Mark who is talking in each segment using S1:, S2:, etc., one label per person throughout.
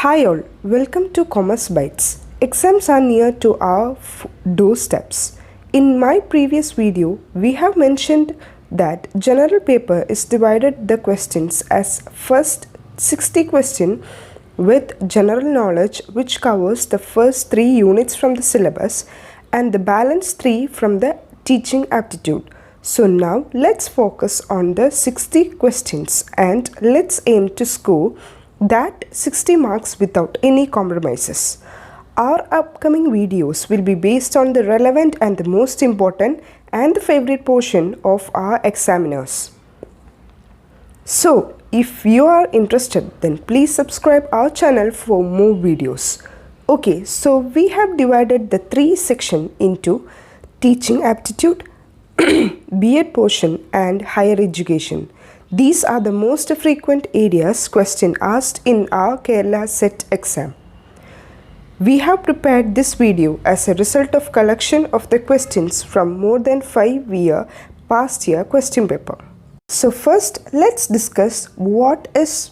S1: Hi all, welcome to Commerce Bytes. Exams are near to our doorsteps. In my previous video, we have mentioned that general paper is divided the questions as first 60 question with general knowledge, which covers the first 3 units from the syllabus and the balance 3 from the teaching aptitude. So now let's focus on the 60 questions and let's aim to score that 60 marks without any compromises. Our upcoming videos will be based on the relevant and the most important and the favorite portion of our examiners. So if you are interested, then please subscribe our channel for more videos. Okay, so we have divided the 3 sections into teaching aptitude, B.Ed portion and higher education. These are the most frequent areas question asked in our Kerala set exam. We have prepared this video as a result of collection of the questions from more than 5 past year question paper. So first let's discuss what is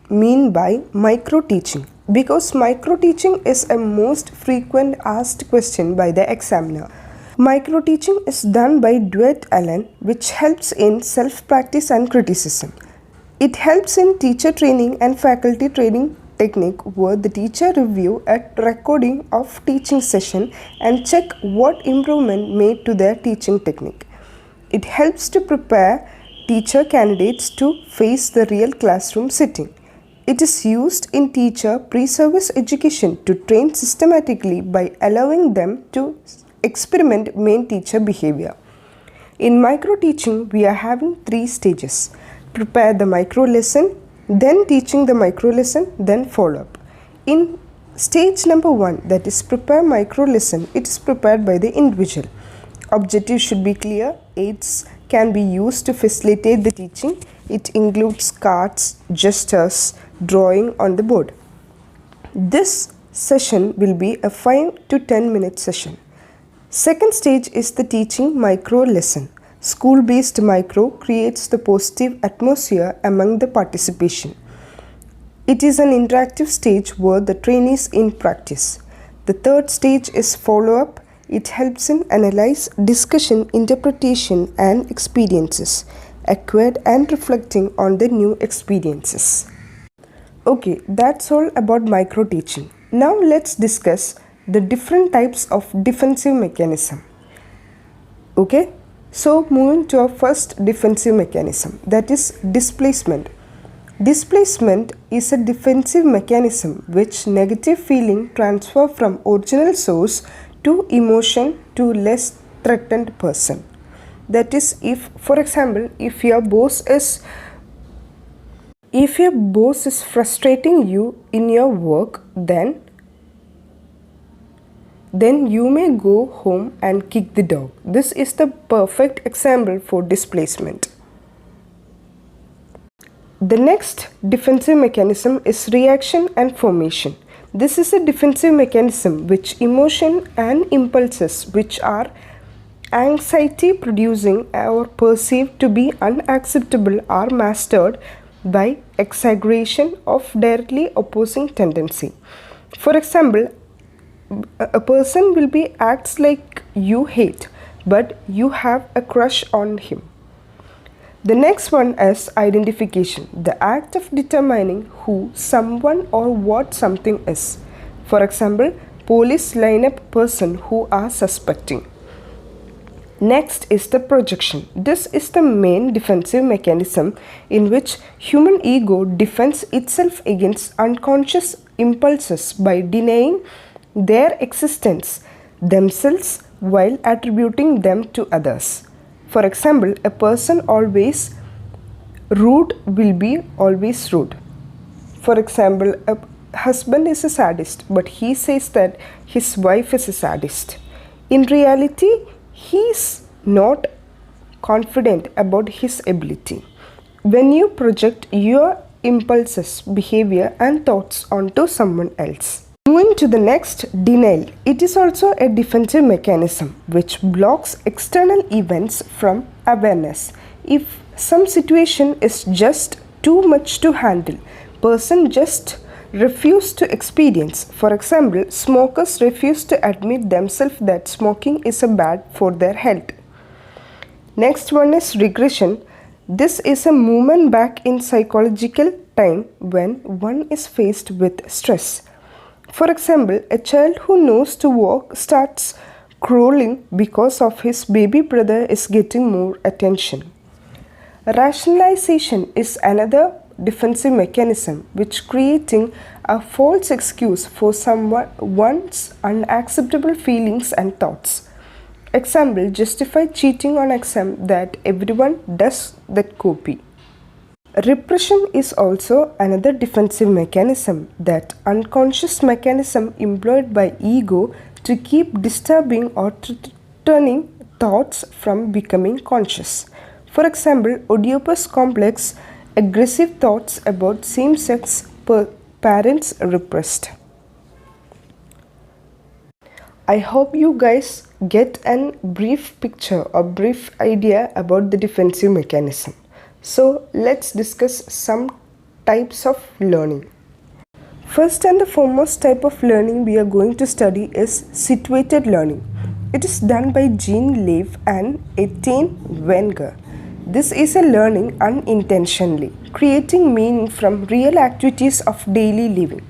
S1: mean by micro teaching, because micro teaching is a most frequent asked question by the examiner. Micro teaching is done by Dwight Allen, which helps in self-practice and criticism. It helps in teacher training and faculty training technique, where the teacher review a recording of teaching session and check what improvement made to their teaching technique. It helps to prepare teacher candidates to face the real classroom setting. It is used in teacher pre-service education to train systematically by allowing them to experiment main teacher behavior. In micro teaching, we are having 3 stages: prepare the micro lesson, then teaching the micro lesson, then follow up. In stage number 1, that is prepare micro lesson, it is prepared by the individual. Objectives should be clear. Aids can be used to facilitate the teaching. It includes cards, gestures, drawing on the board. This session will be a 5 to 10 minute session. Second stage is the teaching micro lesson. School-based micro creates the positive atmosphere among the participation. It is an interactive stage where the trainees in practice. The third stage is follow-up. It helps in analyze, discussion, interpretation and experiences acquired and reflecting on the new experiences. Okay, that's all about micro teaching. Now let's discuss the different types of defensive mechanism. Okay, so moving to our first defensive mechanism, that is displacement. Displacement is a defensive mechanism which negative feeling transfer from original source to emotion to less threatened person. That is, if for example, if your boss is frustrating you in your work, then you may go home and kick the dog. This is the perfect example for displacement. The next defensive mechanism is reaction and formation. This is a defensive mechanism which emotion and impulses which are anxiety producing or perceived to be unacceptable are mastered by exaggeration of directly opposing tendency. For example, a person will be acts like you hate, but you have a crush on him. The next one is identification, the act of determining who someone or what something is. For example, police line up person who are suspecting. Next is the projection. This is the main defensive mechanism in which human ego defends itself against unconscious impulses by denying their existence themselves while attributing them to others. For example, a person always rude will be always rude. For example, a husband is a sadist, but he says that his wife is a sadist. In reality, he is not confident about his ability. When you project your impulses, behavior and thoughts onto someone else. Moving to the next, denial. It is also a defensive mechanism which blocks external events from awareness. If some situation is just too much to handle, person just refuse to experience. For example, smokers refuse to admit themselves that smoking is bad for their health. Next one is regression. This is a movement back in psychological time when one is faced with stress. For example, a child who knows to walk starts crawling because of his baby brother is getting more attention. Rationalization is another defensive mechanism which creating a false excuse for someone's unacceptable feelings and thoughts. Example, justify cheating on exam that everyone does that copy. Repression is also another defensive mechanism, that unconscious mechanism employed by ego to keep disturbing or turning thoughts from becoming conscious. For example, Oedipus complex, aggressive thoughts about same-sex parents repressed. I hope you guys get a brief picture or brief idea about the defensive mechanism. So let's discuss some types of learning. First and the foremost type of learning we are going to study is situated learning. It is done by Jean Leaf and Etienne Wenger. This is a learning unintentionally, creating meaning from real activities of daily living.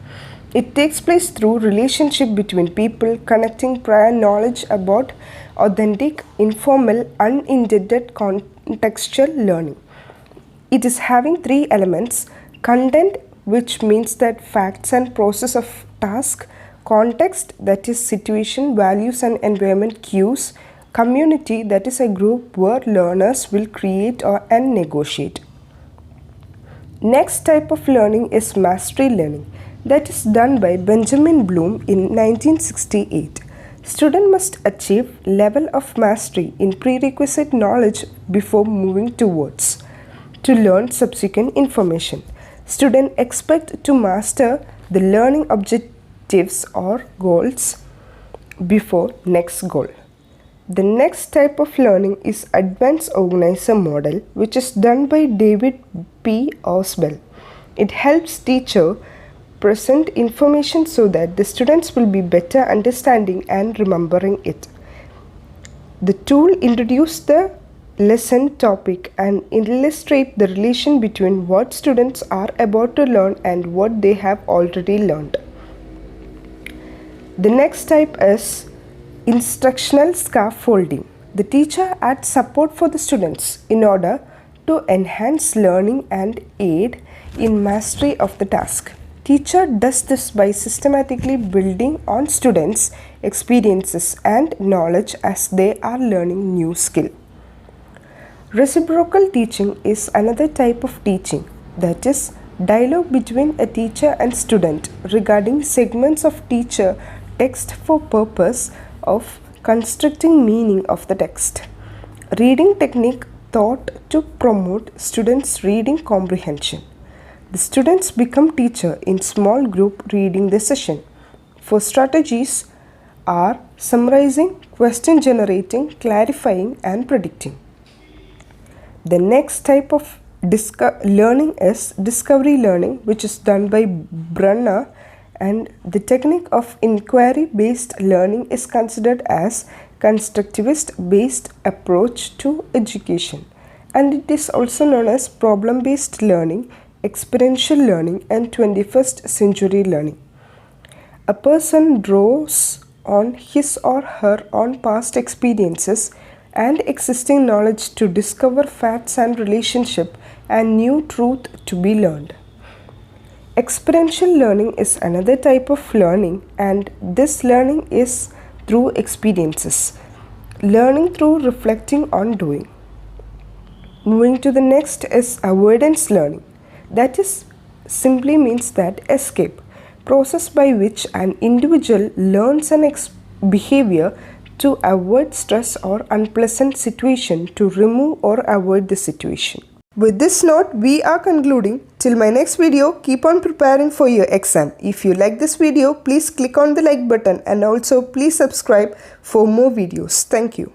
S1: It takes place through relationship between people, connecting prior knowledge about authentic, informal, unintended contextual learning. It is having three elements: content, which means that facts and process of task; context, that is situation, values and environment cues; community, that is a group where learners will create and negotiate. Next type of learning is mastery learning. That is done by Benjamin Bloom in 1968. Student must achieve level of mastery in prerequisite knowledge before moving towards to learn subsequent information. Student expect to master the learning objectives or goals before next goal. The next type of learning is advanced organizer model, which is done by David P. Osbel. It helps teacher present information so that the students will be better understanding and remembering it. The tool introduces the lesson topic and illustrate the relation between what students are about to learn and what they have already learned. The next type is instructional scaffolding. The teacher adds support for the students in order to enhance learning and aid in mastery of the task. Teacher does this by systematically building on students' experiences and knowledge as they are learning new skill. Reciprocal teaching is another type of teaching, that is dialogue between a teacher and student regarding segments of teacher text for purpose of constructing meaning of the text. Reading technique taught to promote students' reading comprehension. The students become teacher in small group reading the session. For strategies are summarizing, question generating, clarifying and predicting. The next type of learning is discovery learning, which is done by Brunner, and the technique of inquiry based learning is considered as constructivist based approach to education, and it is also known as problem based learning, experiential learning and 21st century learning. A person draws on his or her own past experiences and existing knowledge to discover facts and relationship and new truth to be learned. Experiential learning is another type of learning, and this learning is through experiences, learning through reflecting on doing. Moving to the next is avoidance learning. That is simply means that escape, process by which an individual learns an behavior to avoid stress or unpleasant situation, to remove or avoid the situation. With this note, we are concluding. Till my next video, keep on preparing for your exam. If you like this video, please click on the like button and also please subscribe for more videos. Thank you.